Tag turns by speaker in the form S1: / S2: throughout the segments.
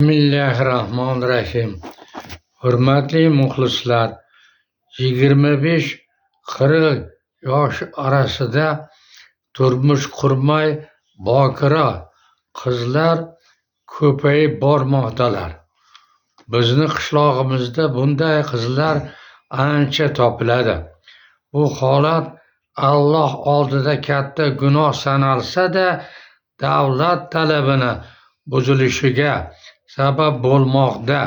S1: Bismillahirrahmanirrahim. Hurmatli muxlislar, 25-40 yosh orasida turmush qurmay bokira qizlar ko'payib bormoqdalar. Bizni qishlog'imizda bunday qizlar ancha topiladi. Bu holat Alloh oldida katta gunoh sanalsa-da, davlat talabini buzilishiga sabab bo'lmoqda.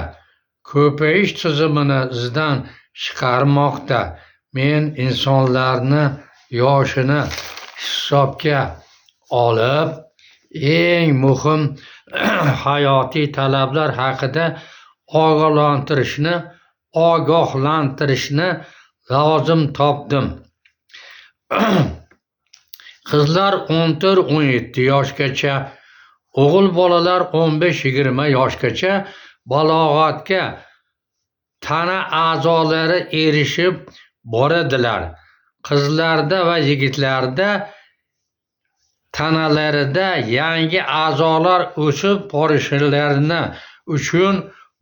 S1: Ko'payish tizimini izdan chiqarmoqda. Men insonlarni yoshini hisobga olib, eng muhim hayotiy talablar haqida ogohlantirishni lozim topdim. Qizlar 14-17 yoshgacha, o'g'il bolalar 15-20 yoshgacha balog'atga tana a'zolari erishib boradilar. Qizlarda va yigitlarda tanalarida yangi a'zolar o'sib borishlari uchun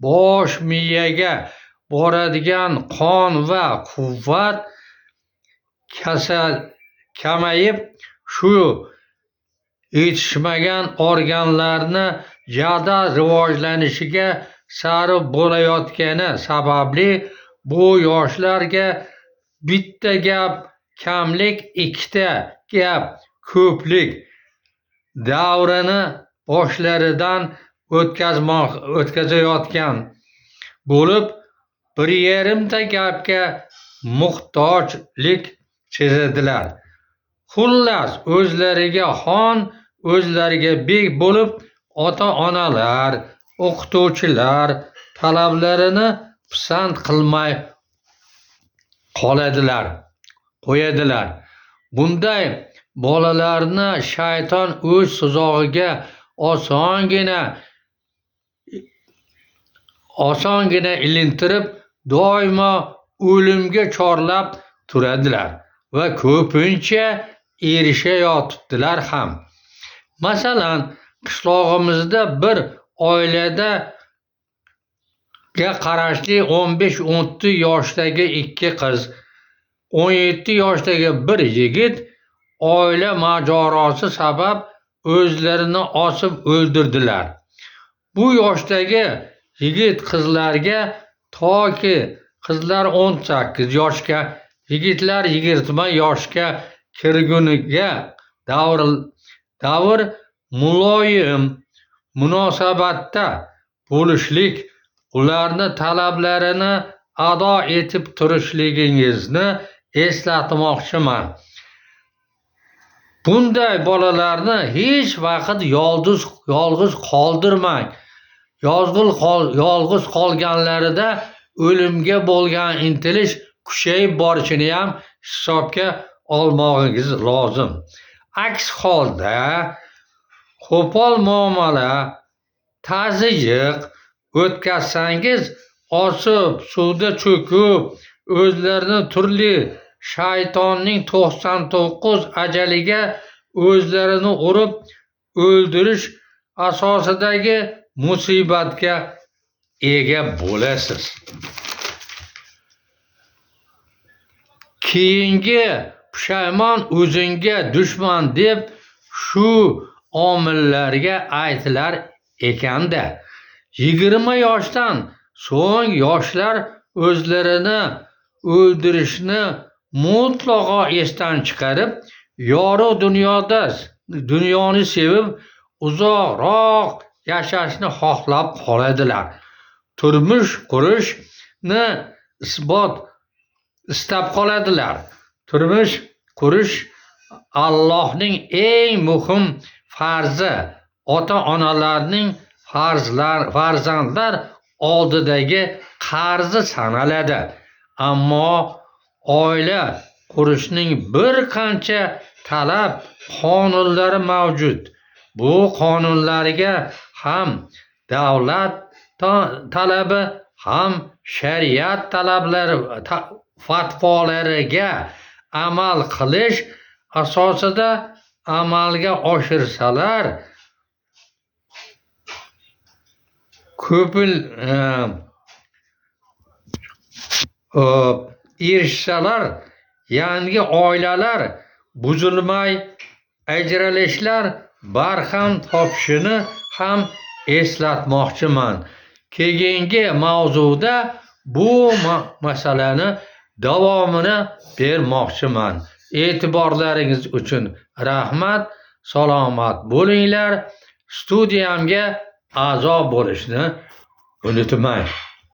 S1: bosh miyaga boradigan qon va quvvat kamayib, shu yetishmagan organlarni jadal rivojlanishiga sabab bo'layotgani sababli bu yoshlarga bitta gap kamlik, ikkita gap ko'plik davrini boshlaridan o'tkazayotgan bo'lib, bir yarimta gapga muhtojlik sezadilar. Xullas, o'zlariga xon, o'zlariga bek bo'lib, ota-onalar, o'qituvchilar talablarini pisand qilmay qo'yadilar. Bunday bolalarni shayton o'z tuzog'iga osongina ilintirib, doimo o'limga chorlab turadilar va ko'pincha erishayotibdilar ham. Masalan, qishlog'imizda bir oilaga qarashli 15-16 yoshdagi 2 qiz, 17 yoshdagi bir yigit oila mojarosi sabab o'zlarini osib o'ldirdilar. Bu yoshdagi yigit qizlarga toki qizlar 18 yoshga, yigitlar 20 yoshga kirguniga davr muloyim munosabatda bo'lishlik, ularni talablarini ado etib turishligingizni eslatmoqchiman. Bunday bolalarni hech vaqt yolg'iz qoldirmang. Yolg'iz qolganlarida o'limga bo'lgan intilish kuchayib borishini ham hisobga olmoqingiz lozim. Aks holda qo'pol muomala, tazyiq o'tkazsangiz, osib, suvda cho'kib, o'zlarini turli shaytonning 99 ajaliga o'zlarini urib o'ldirish asosidagi musibatga ega bo'lasiz. Keyingi pushaymon o'zingga dushman deb shu omillarga aytilar ekanda. 20 yoshdan so'ng yoshlar o'zlarini o'ldirishni mutlaqo esdan chiqarib, yorug' dunyoni sevib, uzoqroq yashashni xohlab qoladilar. Turmush qurishni istab qoladilar. Turmush qurish Allohning eng muhim farzi, ota-onalarning farzandlar oldidagi qarzi sanaladi. Ammo oila qurishning bir qancha talab qonunlari mavjud. Bu qonunlarga ham davlat talabi, ham shariat talablari fatvolariga amal qilish asosida amalga oshirsalar ko'pil erishsalar, yangi oilalar buzilmay, ajralishlar barham topishini ham eslatmoqchiman. Keyingi mavzuda bu masalani davomini bermoqchiman. E'tiborlaringiz uchun rahmat. Salomat bo'linglar. Studiyamga a'zo bo'lishni unutmang.